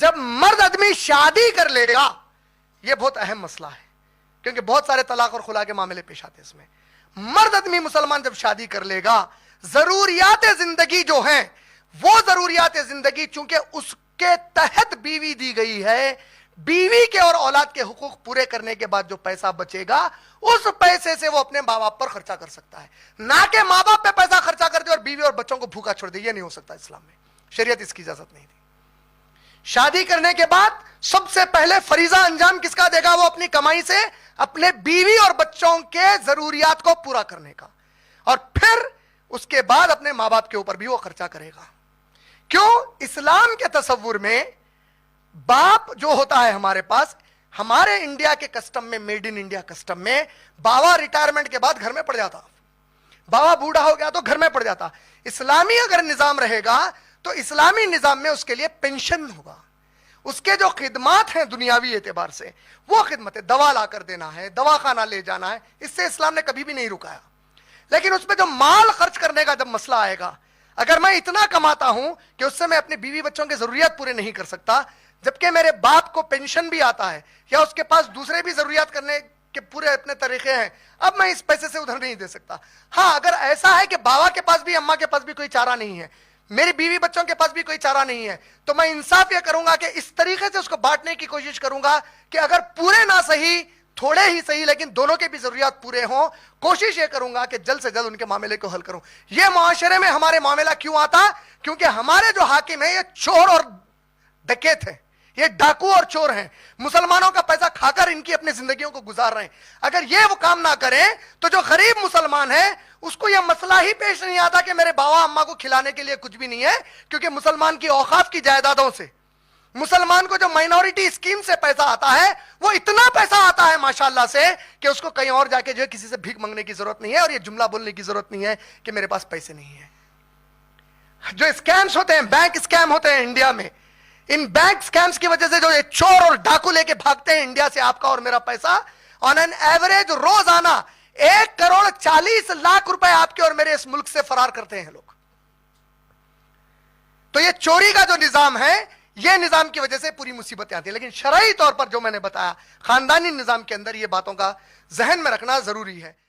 جب مرد آدمی شادی کر لے گا، یہ بہت اہم مسئلہ ہے کیونکہ بہت سارے طلاق اور خلا کے معاملے پیش آتے ہیں اس میں. مرد آدمی مسلمان جب شادی کر لے گا، ضروریات زندگی جو ہیں وہ ضروریات زندگی چونکہ اس کے تحت بیوی دی گئی ہے، بیوی کے اور اولاد کے حقوق پورے کرنے کے بعد جو پیسہ بچے گا اس پیسے سے وہ اپنے ماں باپ پر خرچہ کر سکتا ہے، نہ کہ ماں باپ پہ پیسہ خرچہ کر دے اور بیوی اور بچوں کو بھوکا چھوڑ دے. یہ نہیں ہو سکتا اسلام میں، شریعت اس کی اجازت نہیں دی. شادی کرنے کے بعد سب سے پہلے فریضہ انجام کس کا دے گا؟ وہ اپنی کمائی سے اپنے بیوی اور بچوں کے ضروریات کو پورا کرنے کا، اور پھر اس کے بعد اپنے ماں باپ کے اوپر بھی وہ خرچہ کرے گا. کیوں؟ اسلام کے تصور میں باپ جو ہوتا ہے ہمارے پاس، ہمارے انڈیا کے کسٹم میں، میڈ ان انڈیا کسٹم میں، بابا ریٹائرمنٹ کے بعد گھر میں پڑ جاتا، بابا بوڑھا ہو گیا تو گھر میں پڑ جاتا. اسلامی اگر نظام رہے گا تو اسلامی نظام میں اس کے لیے پینشن ہوگا، اس کے جو خدمات ہیں دنیاوی اعتبار سے وہ خدمتیں، دوا لا کر دینا ہے، دوا خانہ لے جانا ہے، اس سے اسلام نے کبھی بھی نہیں رکایا. لیکن اس پہ جو مال خرچ کرنے کا جب مسئلہ آئے گا، اگر میں اتنا کماتا ہوں کہ اس سے میں اپنے بیوی بچوں کے ضروریات پورے نہیں کر سکتا، جبکہ میرے باپ کو پینشن بھی آتا ہے یا اس کے پاس دوسرے بھی ضروریات کرنے کے پورے اپنے طریقے ہیں، اب میں اس پیسے سے ادھر نہیں دے سکتا. ہاں، اگر ایسا ہے کہ بابا کے پاس بھی، اماں کے پاس بھی کوئی چارہ نہیں ہے، میری بیوی بچوں کے پاس بھی کوئی چارہ نہیں ہے، تو میں انصاف یہ کروں گا کہ اس طریقے سے اس کو بانٹنے کی کوشش کروں گا کہ اگر پورے نہ صحیح، تھوڑے ہی صحیح، لیکن دونوں کے بھی ضروریات پورے ہوں. کوشش یہ کروں گا کہ جلد سے جلد ان کے معاملے کو حل کروں. یہ معاشرے میں ہمارے معاملہ کیوں آتا؟ کیونکہ ہمارے جو حاکم ہیں یہ چور اور ڈکیت ہیں، یہ ڈاکو اور چور ہیں، مسلمانوں کا پیسہ کھا کر ان کی اپنی زندگیوں کو گزار رہے ہیں. اگر یہ وہ کام نہ کریں تو جو غریب مسلمان ہے اس کو یہ مسئلہ ہی پیش نہیں آتا کہ میرے بابا اماں کو کھلانے کے لیے کچھ بھی نہیں ہے، کیونکہ مسلمان کی اوقاف کی جائیدادوں سے، مسلمان کو جو مائنورٹی اسکیم سے پیسہ آتا ہے وہ اتنا پیسہ آتا ہے ماشاءاللہ سے کہ اس کو کہیں اور جا کے جو ہے کسی سے بھیک مانگنے کی ضرورت نہیں ہے، اور یہ جملہ بولنے کی ضرورت نہیں ہے کہ میرے پاس پیسے نہیں ہیں. جو اسکیمز ہوتے ہیں، بینک اسکیم ہوتے ہیں انڈیا میں، ان بینک اسکیمز کی وجہ سے جو یہ چور اور ڈاکو لے کے بھاگتے ہیں انڈیا سے آپ کا اور میرا پیسہ، آن این ایوریج روزانہ 1,40,00,000 روپے آپ کے اور میرے اس ملک سے فرار کرتے ہیں لوگ. تو یہ چوری کا جو نظام ہے، یہ نظام کی وجہ سے پوری مصیبتیں آتی ہیں. لیکن شرعی طور پر جو میں نے بتایا، خاندانی نظام کے اندر یہ باتوں کا ذہن میں رکھنا ضروری ہے.